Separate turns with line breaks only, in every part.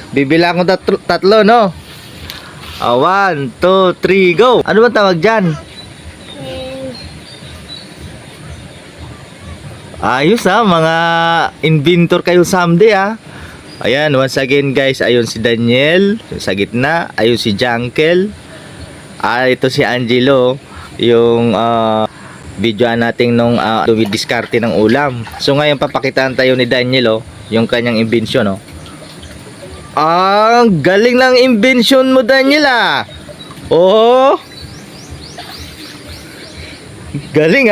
Bibilang ko tatlo, no? 1, 2, 3, go! Ano ba tawag dyan? Ayos mga inventor kayo someday Ayan, once again guys, ayun si Daniel sa gitna, ayun si Jankel. Ito si Angelo, yung videoan natin nung dumidiskarte ng ulam. So ngayon papakitaan tayo ni Daniel yung kanyang invention galing ng invention mo Daniel Oh. Galing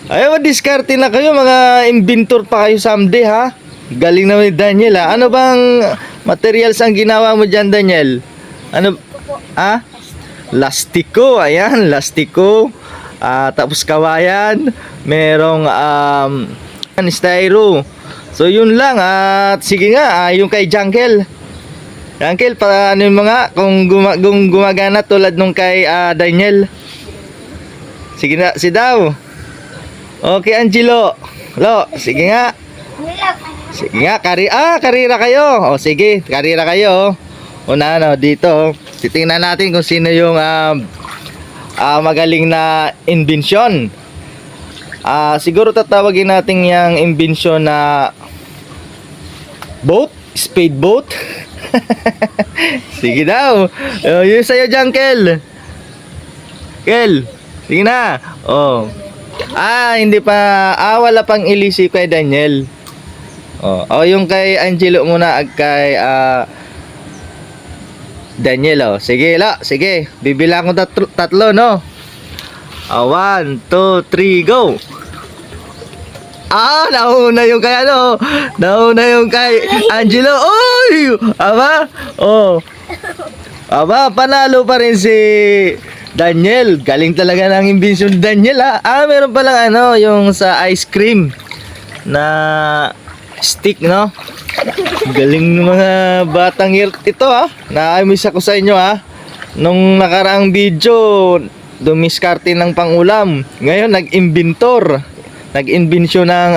Ayaw madiskarte na kayo, mga inventor pa kayo someday Galing naman ni Daniel Ano bang materials ang ginawa mo dyan Daniel? Ano? Lastiko, ayan, lastiko. Tapos kawayan, merong styro. So yun lang at sige nga, yung kay Jankel. Jankel, paano yung mga kung gumagana tulad nung kay Daniel. Sige na, si daw. Okay, Angelo. Sige nga. Sige nga, karira kayo. Sige, karira kayo. Una dito. Titingnan natin kung sino yung magaling na invention. Siguro tatawagin natin yung invention na boat, speed boat. Sige daw. Yun sa'yo dyan, Kel. Sige na. Hindi pa. Wala pang ilisip kay Daniel. Yung kay Angelo muna at kay Daniel sige, bibilang ko tatlo, no? 1, 2, 3, go! Nauna yung kay nauna yung kay Angelo. Oy! Panalo pa rin si Daniel. Galing talaga ng invention ni Daniel meron palang yung sa ice cream na stick, no? Galing ng mga batang ito na-miss ako sa inyo nung nakaraang video dumiskarte ng pangulam. Ngayon nag-invention ng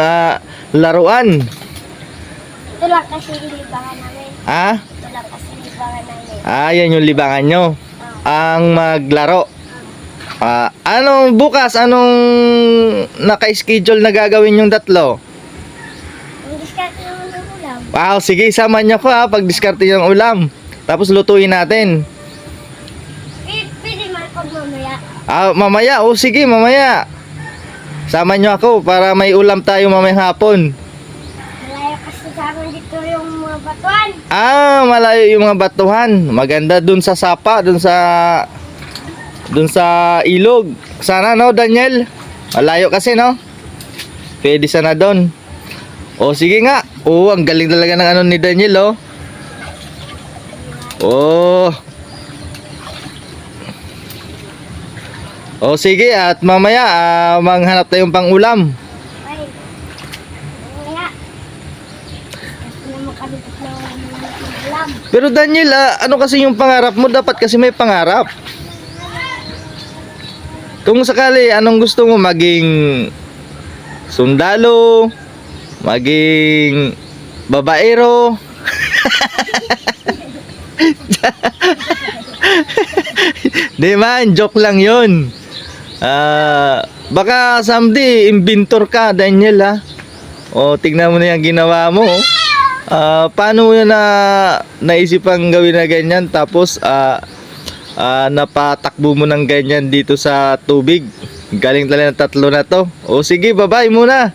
laruan.
Ito lang kasi libangan namin. Ito lang kasi libangan namin.
Yan yung libangan nyo. Ang maglaro. Bukas anong naka-schedule na gagawin yung tatlo?
Diskarte naman ng ulam.
Sige, sama nyo ko pag diskarte yung ulam. Tapos lutuin natin.
Pwede man pag mamaya.
Mamaya, sige, mamaya. Sama nyo ako para may ulam tayo mamayang hapon.
Malayo kasi sa amin dito yung mga batuan.
Malayo yung mga batuhan. Maganda dun sa sapa, dun sa ilog. Sana, no, Daniel? Malayo kasi, no? Pwede sana dun. Sige nga. Ang galing talaga ng ni Daniel, sige, at mamaya manghanap tayong pang-ulam.
Ay. Mamaya. Kasi na makalipat na ulam.
Pero Daniel, ano kasi yung pangarap mo? Dapat kasi may pangarap. Kung sakali, anong gusto mo? Maging sundalo? Maging babaero? Di man, joke lang yun. Baka someday inventor ka, Daniel tignan mo na yung ginawa mo. Paano mo na naisipang gawin na ganyan tapos napatakbo mo ng ganyan dito sa tubig? Galing talaga ng tatlo na to. Sige, bye-bye muna.